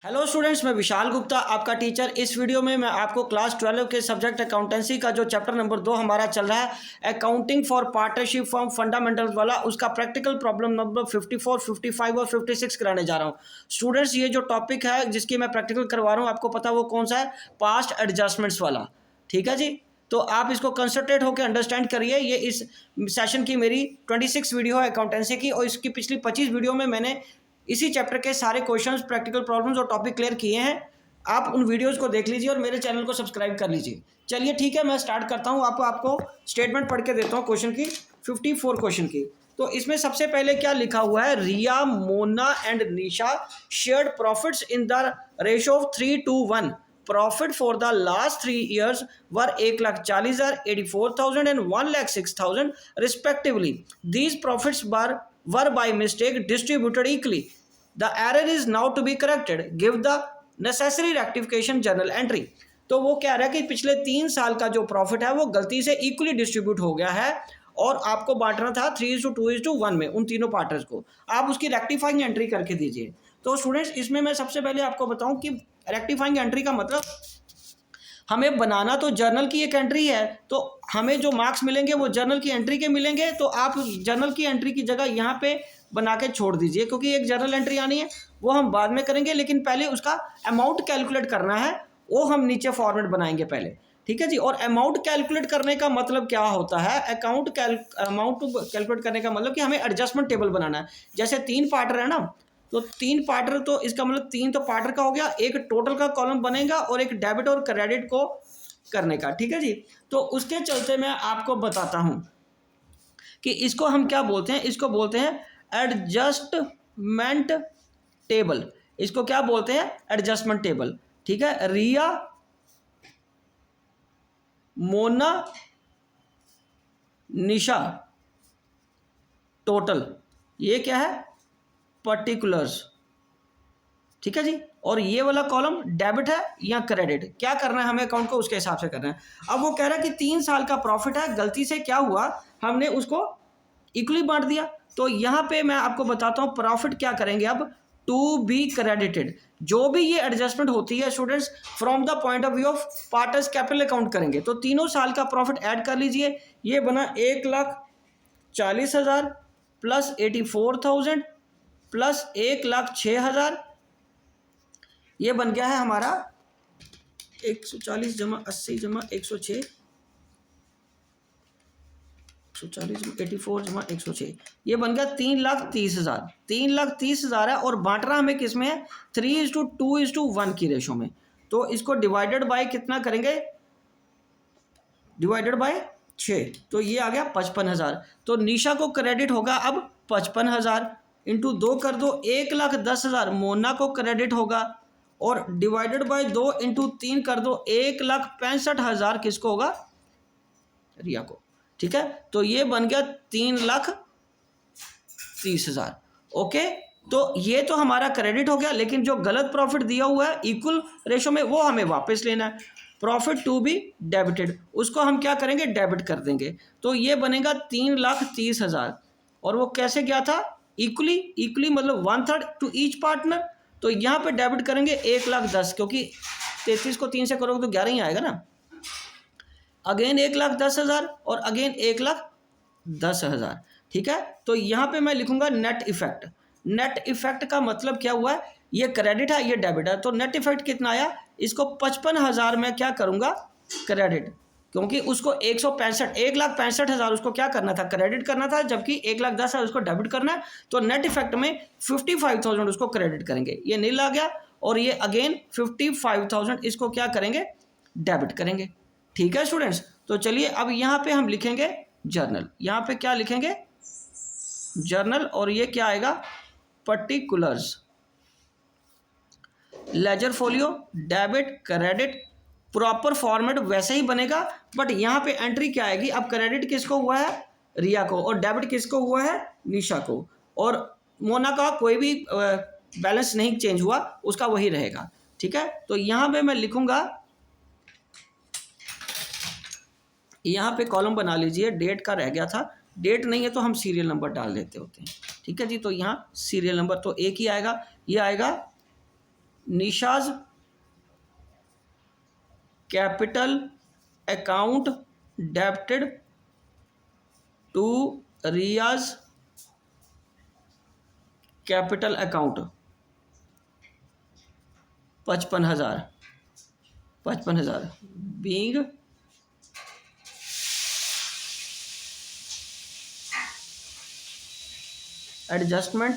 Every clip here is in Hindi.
हेलो स्टूडेंट्स, मैं विशाल गुप्ता आपका टीचर। इस वीडियो में मैं आपको क्लास 12 के सब्जेक्ट अकाउंटेंसी का जो चैप्टर नंबर 2 हमारा चल रहा है accounting for partnership form fundamentals वाला, उसका प्रैक्टिकल प्रॉब्लम नंबर 54, 55 और 56 कराने जा रहा हूं। स्टूडेंट्स, ये जो टॉपिक है जिसकी मैं प्रैक्टिकल करवा रहा हूँ, आपको पता वो कौन सा है? पास्ट एडजस्टमेंट्स वाला। ठीक है जी, तो आप इसको कंसंट्रेट होकर अंडरस्टैंड करिए। ये इस सेशन की मेरी 26 वीडियो है अकाउंटेंसी की, और इसकी पिछली 25 वीडियो में मैंने इसी चैप्टर के सारे क्वेश्चंस, प्रैक्टिकल प्रॉब्लम्स और टॉपिक क्लियर किए हैं। आप उन वीडियोस को देख लीजिए और मेरे चैनल को सब्सक्राइब कर लीजिए। चलिए ठीक है, मैं स्टार्ट करता हूं। आपको स्टेटमेंट पढ़ के देता हूं क्वेश्चन की, 54 क्वेश्चन की। तो इसमें सबसे पहले क्या लिखा हुआ है? Riya, Mona and Nisha shared profits in the ratio of 3:1। Profit for the last 3 years were 1,40,000, 84,000 and 1,06,000 respectively. These profits were by mistake distributed equally. The error is now to be corrected. Give the necessary rectification journal entry. तो वो कह रहा है कि पिछले 3 साल का जो प्रॉफिट है वो गलती से इक्वली डिस्ट्रीब्यूट हो गया है और आपको बांटना था 3:2:1 में उन तीनों पार्टनर्स को। आप उसकी रेक्टिफाइंग एंट्री करके दीजिए। तो स्टूडेंट्स, इसमें मैं सबसे पहले आपको बताऊं कि रेक्टिफाइंग एंट्री का मतलब, हमें बनाना तो जर्नल की एक एंट्री है, तो हमें जो मार्क्स मिलेंगे वो जर्नल की एंट्री के मिलेंगे। तो आप जर्नल की एंट्री की जगह यहाँ पे बना के छोड़ दीजिए, क्योंकि एक जर्नल एंट्री आनी है, वो हम बाद में करेंगे, लेकिन पहले उसका अमाउंट कैलकुलेट करना है, वो हम नीचे फॉर्मेट बनाएंगे पहले। ठीक है जी। और अमाउंट कैलकुलेट करने का मतलब क्या होता है? अमाउंट कैलकुलेट करने का मतलब कि हमें एडजस्टमेंट टेबल बनाना है। जैसे 3 पार्टर है ना, तो 3 पार्टर, तो इसका मतलब 3 तो पार्टर का हो गया, एक टोटल का कॉलम बनेगा और एक डेबिट और क्रेडिट को करने का। ठीक है जी। तो उसके चलते मैं आपको बताता हूं कि इसको हम क्या बोलते हैं। इसको बोलते हैं एडजस्टमेंट टेबल। इसको क्या बोलते हैं? Adjustment table. ठीक है। रिया, मोना, निशा टोटल, ये क्या है? पर्टिकुलर्स। ठीक है जी। और ये वाला कॉलम डेबिट है या क्रेडिट, क्या करना है हमें अकाउंट को, उसके हिसाब से करना है। अब वो कह रहा है कि 3 साल का प्रॉफिट है, गलती से क्या हुआ, हमने उसको इक्वली बांट दिया। तो यहाँ पे मैं आपको बताता हूँ प्रॉफिट क्या करेंगे अब, टू बी क्रेडिटेड। जो भी ये एडजस्टमेंट होती है students, from the point of view of partners capital account करेंगे। तो तीनों साल का प्रॉफिट ऐड कर लीजिए। ये बना 1,40,000 प्लस 84,000 प्लस 1,06,000। ये बन गया है हमारा 140 जमा 80 जमा 106, 140 जमा 84 जमा 106, ये बन गया 3,30,000। 3,30,000 है और बांटना हमें किस में है? 3:2:1 की रेशो में। तो इसको डिवाइडेड बाय कितना करेंगे? डिवाइडेड बाय 6, तो ये आ गया 55,000। तो निशा को क्रेडिट होगा अब 55,000, इंटू 2 कर दो 1,10,000 मोना को क्रेडिट होगा, और डिवाइडेड बाय 2 इंटू 3 कर दो 1,65,000 किसको होगा? रिया को। ठीक है। तो ये बन गया 3,30,000। ओके, तो ये तो हमारा क्रेडिट हो गया, लेकिन जो गलत प्रॉफिट दिया हुआ है इक्वल रेशो में, वो हमें वापस लेना है। प्रॉफिट टू बी डेबिटेड, उसको हम क्या करेंगे? डेबिट कर देंगे। तो ये बनेगा 3,30,000। और वो कैसे गया था? इक्वली मतलब 1/3 टू ईच पार्टनर। तो यहाँ पे डेबिट करेंगे 1,10,000, क्योंकि 33 को 3 से करोगे तो 11 ही आएगा ना। अगेन 1,10,000 और अगेन 1,10,000। ठीक है। तो यहाँ पे मैं लिखूंगा नेट इफेक्ट। नेट इफेक्ट का मतलब क्या हुआ है? ये क्रेडिट है, ये डेबिट है, तो नेट इफेक्ट कितना आया? इसको 55,000 में क्या करूंगा? क्रेडिट, क्योंकि उसको 1,65,000 उसको क्या करना था? क्रेडिट करना था, जबकि 1,10,000 उसको डेबिट करना है। तो नेट इफेक्ट में 55,000 उसको क्रेडिट करेंगे, ये नील आ गया, और ये अगेन 55,000 इसको क्या करेंगे? डेबिट करेंगे। ठीक है स्टूडेंट्स। तो चलिए अब यहाँ पे हम लिखेंगे जर्नल। यहाँ पे क्या लिखेंगे? जर्नल। और ये क्या आएगा? Particulars. Ledger folio, debit, credit, proper format वैसे ही बनेगा, बट यहाँ पे एंट्री क्या आएगी? अब क्रेडिट किसको हुआ है? रिया को। और डेबिट किसको हुआ है? निशा को। और मोना का कोई भी बैलेंस नहीं चेंज हुआ, उसका वही रहेगा। ठीक है। तो यहाँ पे मैं लिखूंगा, यहाँ पे कॉलम बना लीजिए, डेट का रह गया था, डेट नहीं है तो हम सीरियल नंबर डाल देते होते हैं। ठीक है जी। तो यहाँ सीरियल नंबर तो एक ही आएगा, ये आएगा Nisha's capital account debited to Riya's capital account 55,000 being adjustment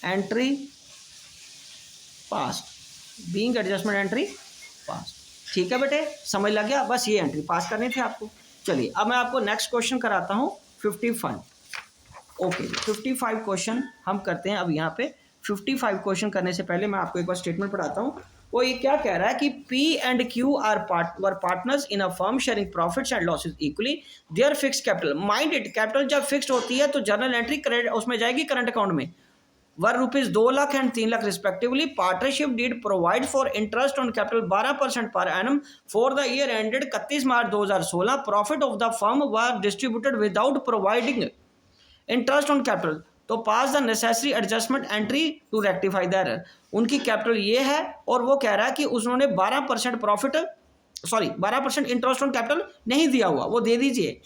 entry pass, being adjustment entry pass. ठीक है बेटे, समझ लग गया? बस ये एंट्री पास करनी थी आपको। चलिए अब मैं आपको नेक्स्ट क्वेश्चन कराता हूँ 55। ओके 55 क्वेश्चन हम करते हैं अब यहाँ पे। 55 क्वेश्चन करने से पहले मैं आपको एक बार स्टेटमेंट पढ़ाता हूँ। वो ये क्या कह रहा है कि P and Q are partners in a firm sharing profits and losses equally, there fix capital, mind it, capital जब फिक्स्ड होती है तो जर्नल एंट्री क्रेडिट उसमें जाएगी करंट अकाउंट में, were rupees 2 lakh and 3 lakh respectively. Partnership deed provide for interest on capital 12% per annum for the year ended 31 March 2016। Profit of the firm were distributed without providing interest on capital, तो pass the necessary adjustment entry to rectify the error. उनकी कैपिटल ये है और वो कह रहा है कि उन्होंने 12% प्रॉफिट 12% इंटरेस्ट ऑन कैपिटल नहीं दिया हुआ, वो दे दीजिए,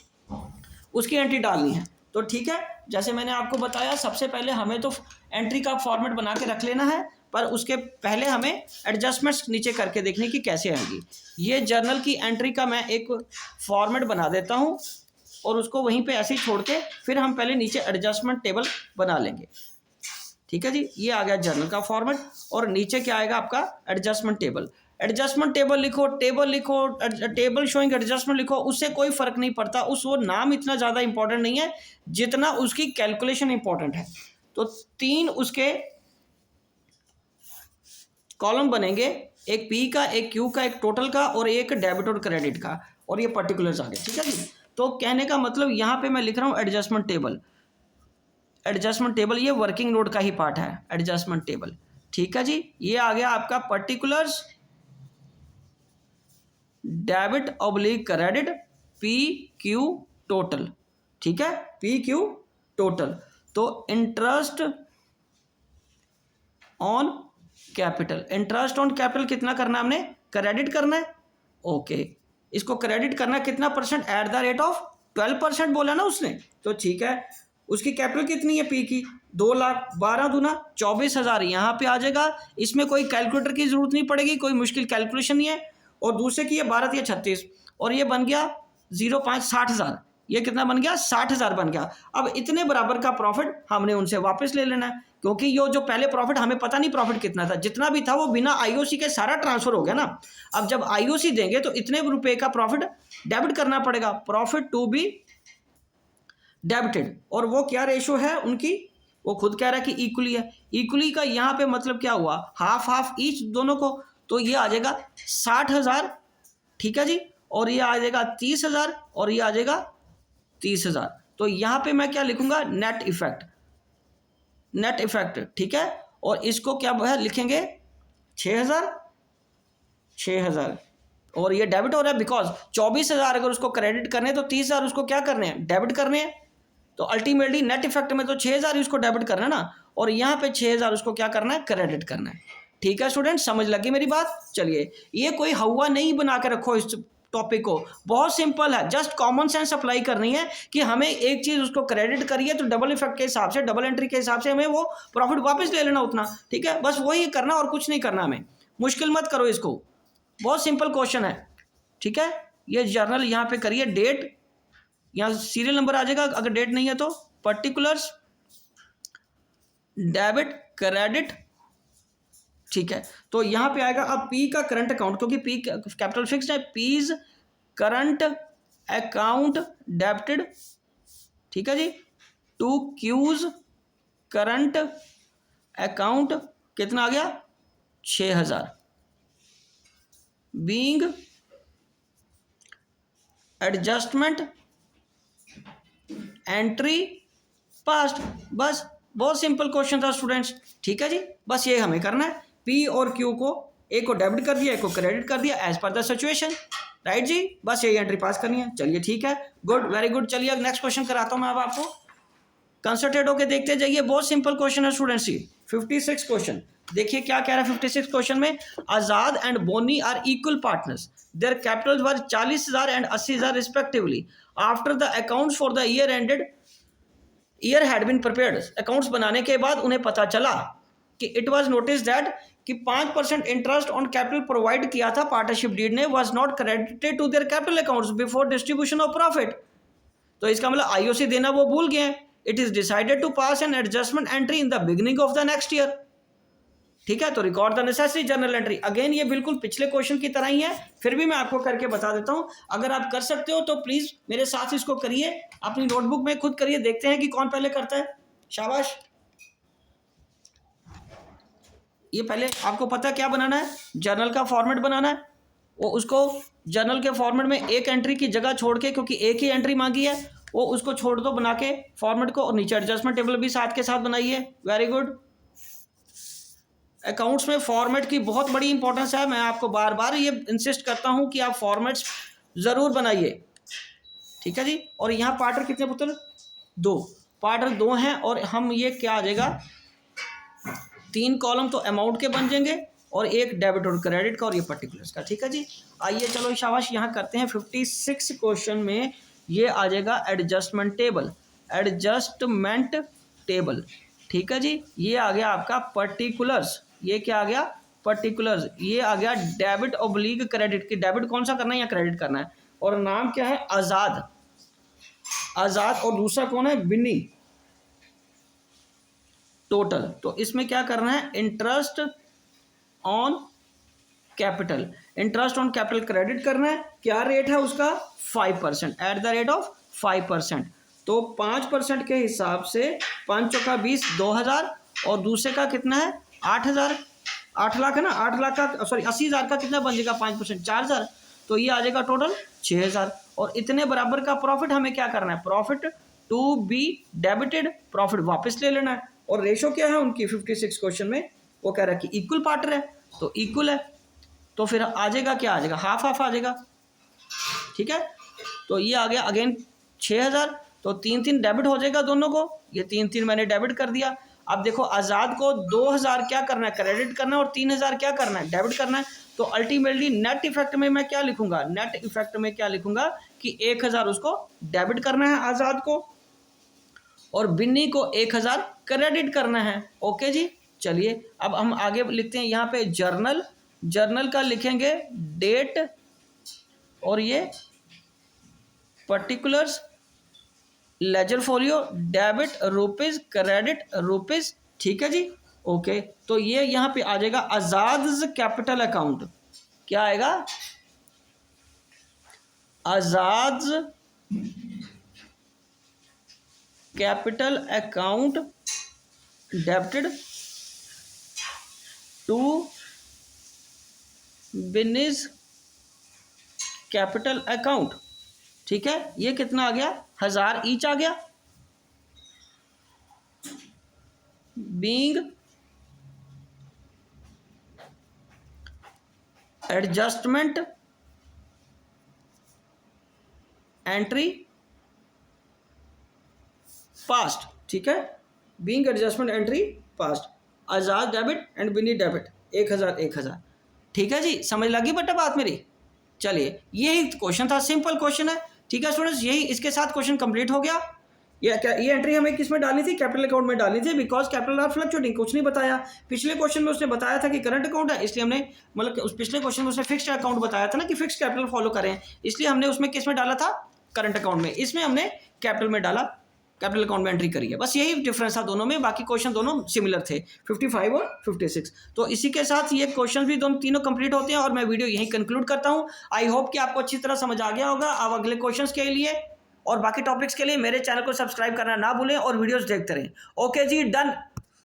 उसकी एंट्री डालनी है। तो ठीक है, जैसे मैंने आपको बताया सबसे पहले हमें तो एंट्री का फॉर्मेट बना के रख लेना है, पर उसके पहले हमें एडजस्टमेंट्स नीचे करके देखने की कैसे आएंगी। ये जर्नल की एंट्री का मैं एक फॉर्मेट बना देता हूँ और उसको वहीं पे ऐसे ही छोड़ के फिर हम पहले नीचे एडजस्टमेंट टेबल बना लेंगे। ठीक है जी, ये आ गया जर्नल का फॉर्मेट और नीचे क्या आएगा आपका एडजस्टमेंट टेबल। एडजस्टमेंट टेबल लिखो, टेबल शोइंग एडजस्टमेंट लिखो, उससे कोई फर्क नहीं पड़ता, वो नाम इतना ज़्यादा इंपॉर्टेंट नहीं है जितना उसकी कैलकुलेशन इंपॉर्टेंट है। तो 3 उसके कॉलम बनेंगे, एक पी का, एक क्यू का, एक टोटल का और एक डेबिट और क्रेडिट का, और ये पर्टिकुलर्स आ गए। ठीक है जी, तो कहने का मतलब यहाँ पे मैं लिख रहा हूँ एडजस्टमेंट टेबल। एडजस्टमेंट टेबल ये वर्किंग नोट का ही पार्ट है, एडजस्टमेंट टेबल। ठीक है जी, ये आ गया आपका particulars, debit oblique credit, P Q total. ठीक है, पी क्यू टोटल। तो interest on capital, interest on capital कितना करना है हमने, क्रेडिट करना है। ओके, इसको क्रेडिट करना कितना percent, at the rate of 12% बोला ना उसने, तो ठीक है। उसकी कैपिटल कितनी है पी की, 2 लाख, 12 दूना 24,000 यहाँ पे आ जाएगा। इसमें कोई कैलकुलेटर की जरूरत नहीं पड़ेगी, कोई मुश्किल कैलकुलेशन नहीं है। और दूसरे की है 12 या 36 और ये बन गया 0.5 60,000, ये कितना बन गया 60,000 बन गया। अब इतने बराबर का प्रॉफिट हमने उनसे वापस ले लेना है, क्योंकि ये जो पहले प्रॉफिट हमें पता नहीं प्रॉफिट कितना था, जितना भी था वो बिना आईओसी के सारा ट्रांसफर हो गया ना। अब जब आईओसी देंगे तो इतने रुपए का प्रॉफिट डेबिट करना पड़ेगा, प्रॉफिट टू बी डेबिटेड। और वो क्या रेशो है उनकी, वो खुद कह रहा है कि इक्वली है। इक्वली का यहाँ पे मतलब क्या हुआ, हाफ हाफ ईच दोनों को, तो ये आ जाएगा 60,000। ठीक है जी, और ये आ जाएगा 30,000 और ये आ जाएगा 30,000। तो यहाँ पे मैं क्या लिखूंगा, नेट इफेक्ट, नेट इफेक्ट। ठीक है, और इसको क्या है लिखेंगे 6,000 और ये डेबिट हो रहा है बिकॉज 24,000 अगर उसको क्रेडिट करने तो 30,000 उसको क्या करने हैं, डेबिट करने हैं। तो अल्टीमेटली नेट इफेक्ट में तो 6,000 उसको डेबिट करना है ना, और यहाँ पे 6,000 उसको क्या करना है, क्रेडिट करना है। ठीक है स्टूडेंट, समझ लगी मेरी बात। चलिए, ये कोई हवा नहीं बना के रखो इस टॉपिक को, बहुत सिंपल है, जस्ट कॉमन सेंस अप्लाई करनी है कि हमें एक चीज़ उसको क्रेडिट करिए तो डबल इफेक्ट के हिसाब से, डबल एंट्री के हिसाब से हमें वो प्रॉफिट वापस ले लेना उतना। ठीक है, बस वही करना और कुछ नहीं करना, हमें मुश्किल मत करो इसको, बहुत सिंपल क्वेश्चन है। ठीक है, ये जर्नल यहाँ पे करिए, डेट यहाँ सीरियल नंबर आ जाएगा, अगर डेट नहीं है तो पर्टिकुलर्स, डेबिट, क्रेडिट। ठीक है, तो यहाँ पे आएगा अब पी का करंट अकाउंट, क्योंकि पी कैपिटल फिक्स्ड है, पीज करंट अकाउंट डेबिटेड। ठीक है जी, टू क्यूज करंट अकाउंट कितना आ गया 6,000 बीइंग एडजस्टमेंट एंट्री पास्ट। बस बहुत सिंपल क्वेश्चन था स्टूडेंट्स। ठीक है जी, बस ये हमें करना है, पी और क्यू को, एक को डेबिट कर दिया, एक को क्रेडिट कर दिया as per the situation. Right जी, बस यही एंट्री पास करनी है। चलिए ठीक है, गुड, वेरी गुड। चलिए नेक्स्ट क्वेश्चन कराता हूं मैं अब आपको। कंसंट्रेट होकर देखते जाइए, बहुत सिंपल क्वेश्चन है स्टूडेंट्स। 56 क्वेश्चन देखिए क्या कह रहा है 56 क्वेश्चन में। Azad and Bonnie are equal partners, their capital were 40,000 and 80,000 respectively. After the accounts for the year ended, year had been prepared, accounts बनाने के बाद उन्हें पता चला कि इट वाज नोटिस दैट कि 5% इंटरेस्ट ऑन कैपिटल प्रोवाइड किया था पार्टनरशिप डीड ने was not credited to their capital accounts before distribution of profit. तो इसका मतलब आईओसी देना वो भूल गए। It is decided to pass an adjustment entry in the beginning of the next year. ठीक है, तो record the necessary journal entry. Again ये बिल्कुल पिछले क्वेश्चन की तरह ही है, फिर भी मैं आपको करके बता देता हूं। अगर आप कर सकते हो तो प्लीज मेरे साथ इसको करिए, अपनी नोटबुक में खुद करिए, देखते हैं कि कौन पहले करता है। शाबाश। ये पहले आपको पता है क्या बनाना है, जर्नल का फॉर्मेट बनाना है। वो उसको जर्नल के फॉर्मेट में एक एंट्री की जगह छोड़ के, क्योंकि एक ही एंट्री मांगी है, वो उसको छोड़ दो बना के फॉर्मेट को, और नीचे एडजस्टमेंट टेबल भी साथ के साथ बनाइए। Very good. अकाउंट्स में फॉर्मेट की बहुत बड़ी इंपॉर्टेंस है, मैं आपको बार बार ये इंसिस्ट करता हूं कि आप फॉर्मेट्स ज़रूर बनाइए। ठीक है जी। और यहाँ पार्टर कितने पुत्र? 2 पार्टर 2 हैं, और हम ये क्या आ जाएगा, 3 कॉलम तो अमाउंट के बन जाएंगे और एक डेबिट और क्रेडिट का और ये पर्टिकुलर्स का। ठीक है जी। आइए चलो शाबाश यहाँ करते हैं 56 क्वेश्चन में ये आ जाएगा एडजस्टमेंट टेबल, एडजस्टमेंट टेबल। ठीक है जी। ये आ गया आपका पर्टिकुलर्स, ये क्या आ गया पर्टिकुलर्स, ये आ गया डेबिट ऑब्लिक क्रेडिट की, डेबिट कौन सा करना है या क्रेडिट करना है, और नाम क्या है आज़ाद, आज़ाद, और दूसरा कौन है बिन्नी। टोटल तो इसमें क्या करना है, interest on capital, interest on capital credit करना है। क्या रेट है उसका 5%, एट द रेट ऑफ 5%। तो 5% के हिसाब से 5 चौका 20, 2,000, और दूसरे का कितना है 8,000, 8 लाख है ना, 8 लाख का सॉरी 80,000 का कितना बन जाएगा 5%, 4,000। तो ये आ जाएगा टोटल 6,000। और इतने बराबर का प्रॉफिट हमें क्या करना है, profit to be debited, profit वापस ले लेना है। और रेशो क्या है उनकी 56 क्वेश्चन में, वो कह रहा है कि इक्वल पार्टनर है, तो इक्वल है, तो फिर आ जाएगा क्या आ जाएगा, हाफ हाफ आ जाएगा। ठीक है, तो ये आ गया अगेन 6,000, तो 3 डेबिट हो जाएगा दोनों को, ये 3 मैंने डेबिट कर दिया। अब देखो आज़ाद को 2,000 क्या करना है, क्रेडिट करना है, और 3,000 क्या करना है, डेबिट करना है। तो अल्टीमेटली नेट इफेक्ट में मैं क्या लिखूंगा, नेट इफेक्ट में क्या लिखूंगा कि 1,000 उसको डेबिट करना है आज़ाद को, और बिन्नी को 1,000 क्रेडिट करना है। ओके जी। चलिए अब हम आगे लिखते हैं यहाँ पे जर्नल, जर्नल का लिखेंगे डेट, और ये particulars, ledger folio, debit rupees, credit rupees. ठीक है जी। ओके, तो ये यहाँ पे आ जाएगा आज़ाद कैपिटल अकाउंट, क्या आएगा Azad capital account debited to business capital account. ठीक है, ये कितना आ गया 1,000 ईच आ गया। Being adjustment entry past. ठीक है, being adjustment entry past, Azad debit and Binny debit 1,000 1,000। ठीक है जी, समझ लगी बेटा बात मेरी। चलिए यही क्वेश्चन था, सिंपल क्वेश्चन है। ठीक है स्टूडेंट्स, यही इसके साथ क्वेश्चन कंप्लीट हो गया। ये एंट्री हमें किस में डालनी थी, कैपिटल अकाउंट में डालनी थी, बिकॉज कैपिटल आर फ्लक्चुएटिंग, कुछ नहीं बताया। पिछले क्वेश्चन में उसने बताया था कि करंट अकाउंट है, इसलिए हमने मतलब उस पिछले क्वेश्चन में उसने फिक्स्ड अकाउंट बताया था ना कि फिक्स्ड कैपिटल फॉलो करें, इसलिए हमने उसमें किस में डाला था, करंट अकाउंट में। इसमें हमने कैपिटल में डाला, कैपिटल अकाउंट में एंट्री करी है। बस यही डिफरेंस था दोनों में, बाकी क्वेश्चन दोनों सिमिलर थे 55 और 56। तो इसी के साथ ये क्वेश्चन भी दोनों तीनों कंप्लीट होते हैं और मैं वीडियो यहीं कंक्लूड करता हूं। आई होप कि आपको अच्छी तरह समझ आ गया होगा। अब अगले क्वेश्चंस के लिए और बाकी टॉपिक्स के लिए मेरे चैनल को सब्सक्राइब करना ना भूलें और वीडियोस देखते रहें। ओके जी, डन।